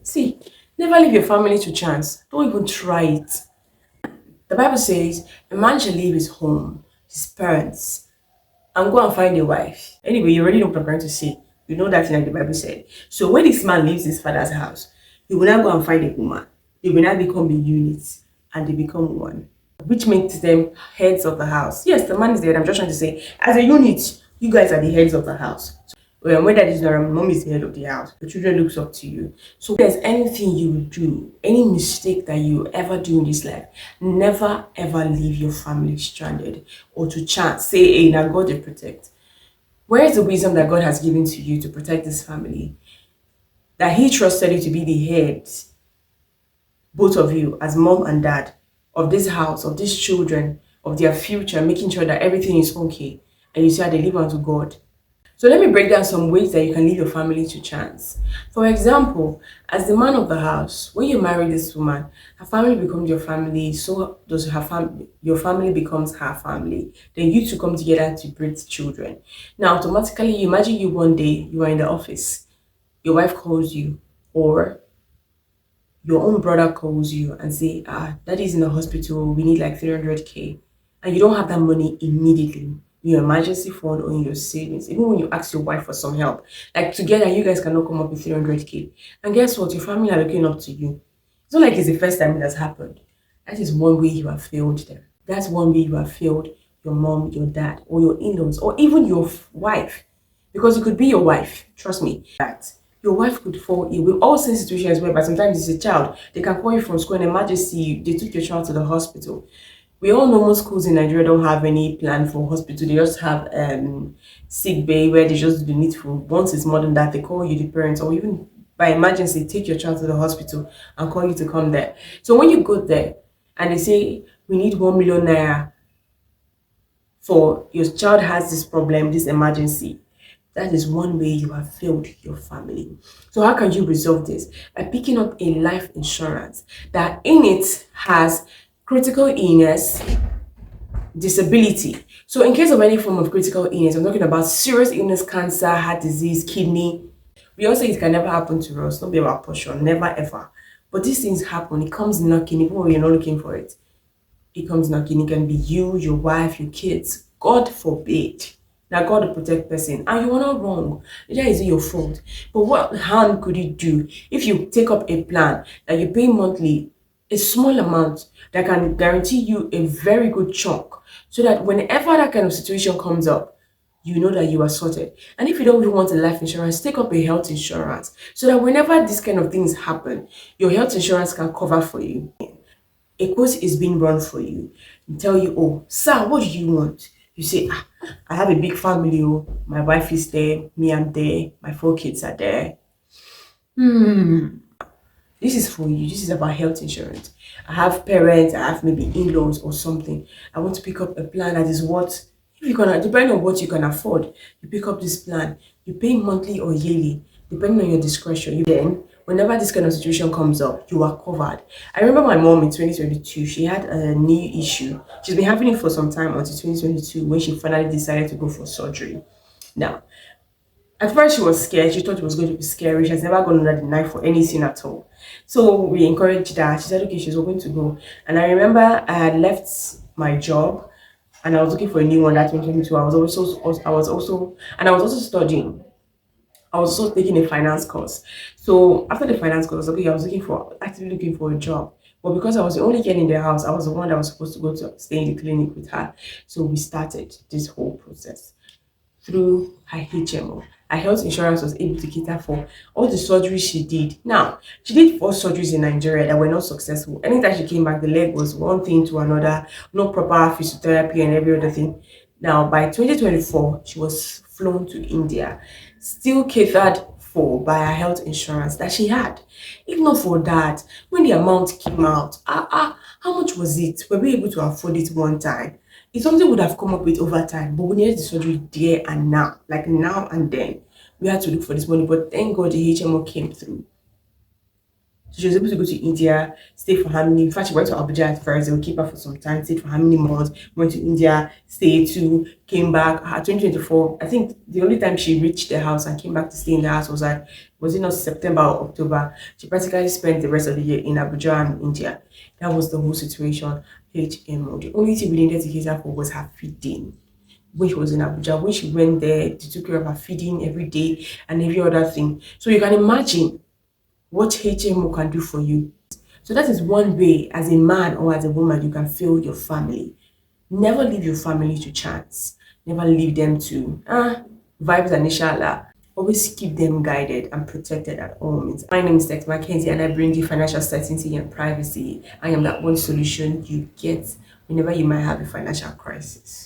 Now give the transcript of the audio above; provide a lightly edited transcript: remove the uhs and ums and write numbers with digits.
See, never leave your family to chance. Don't even try it. The Bible says a man shall leave his home, his parents, and go and find a wife. Anyway, you already know what I'm trying to say. You know that thing like the Bible said. So when this man leaves his father's house, he will now go and find a woman. They will now become a unit and they become one, which makes them heads of the house. Yes, the man is there. I'm just trying to say, as a unit, you guys are the heads of the house. Well, when that is not, mom is the head of the house. The children looks up to you. So if there's anything you will do, any mistake that you ever do in this life, never ever leave your family stranded or to chance. Say, hey, now God will protect. Where is the wisdom that God has given to you to protect this family? That He trusted you to be the heads, both of you, as mom and dad, of this house, of these children, of their future, making sure that everything is okay. And you say they leave unto God. So let me break down some ways that you can leave your family to chance. For example, as the man of the house, when you marry this woman, her family becomes your family, so does her family. Your family becomes her family. Then you two come together to breed children. Now, automatically, imagine you one day you are in the office, your wife calls you, or your own brother calls you and say, daddy's in the hospital, we need like 300K, and you don't have that money immediately in your emergency fund or in your savings, even when you ask your wife for some help, like together you guys cannot come up with 300K. And guess what? Your family are looking up to you. It's not like it's the first time it has happened. That is one way you have failed them. That's one way you have failed your mom, your dad, or your in-laws, or even your wife. Because it could be your wife, trust me, that your wife could fall ill. We've all seen situations where, but sometimes it's a child, they can call you from school, an emergency, they took your child to the hospital. We all know most schools in Nigeria don't have any plan for hospital. They just have sick bay where they just do the needful. Once it's more than that, they call you the parents, or even by emergency, take your child to the hospital and call you to come there. So when you go there and they say we need 1 million naira for your child has this problem, this emergency, that is one way you have failed your family. So how can you resolve this? By picking up a life insurance that in it has critical illness, disability. So in case of any form of critical illness, I'm talking about serious illness, cancer, heart disease, kidney. We all say it can never happen to us, not be our portion, never ever. But these things happen, it comes knocking, even when you're not looking for it. It comes knocking. It can be you, your wife, your kids. God forbid. Now God will protect person. And you are not wrong. That is your fault. But what harm could it do if you take up a plan that you pay monthly, a small amount that can guarantee you a very good chunk, so that whenever that kind of situation comes up, you know that you are sorted. And if you don't even want a life insurance, take up a health insurance so that whenever these kind of things happen, your health insurance can cover for you. A quote is being run for you and tell you, oh, sir, what do you want? You say, I have a big family. Oh, my wife is there, me, I'm there, my 4 kids are there. This is for you. This is about health insurance. I have parents, I have maybe in-laws or something. I want to pick up a plan that is what, if you can, depending on what you can afford, you pick up this plan. You pay monthly or yearly, depending on your discretion. You then, whenever this kind of situation comes up, you are covered. I remember my mom in 2022, she had a knee issue. She's been having it for some time until 2022 when she finally decided to go for surgery. Now, at first, she was scared. She thought it was going to be scary. She has never gone under the knife for anything at all. So we encouraged her. She said, okay, she's going to go. And I remember I had left my job and I was looking for a new one that 2022. I was also studying. I was also taking a finance course. So after the finance course, okay, I was actively looking for a job. But because I was the only kid in the house, I was the one that was supposed to go to stay in the clinic with her. So we started this whole process through her HMO. Her health insurance was able to cater for all the surgeries she did. Now, she did 4 surgeries in Nigeria that were not successful. Anytime she came back, the leg was one thing to another, no proper physiotherapy and every other thing. Now, by 2024, she was flown to India, still catered for by her health insurance that she had. If not for that, when the amount came out, how much was it? Were we able to afford it one time? It's something we would have come up with over time, but we needed the surgery there and now, like now and then. We had to look for this money, but thank God the HMO came through. So she was able to go to India, stay for how many, in fact, she went to Abuja at first, they would keep her for some time, stayed for how many months, went to India, stayed too, came back. 2024, I think the only time she reached the house and came back to stay in the house was like, was it not September or October? She practically spent the rest of the year in Abuja and India. That was the whole situation. HMO. The only thing we needed to cater for was her feeding when she was in Abuja. When she went there, they took care of her feeding every day and every other thing. So you can imagine what HMO can do for you. So that is one way as a man or as a woman you can fill your family. Never leave your family to chance. Never leave them to vibes and inshallah. Always keep them guided and protected at all means. My name is Texmc-kenze and I bring you financial certainty and privacy. I am that one solution you get whenever you might have a financial crisis.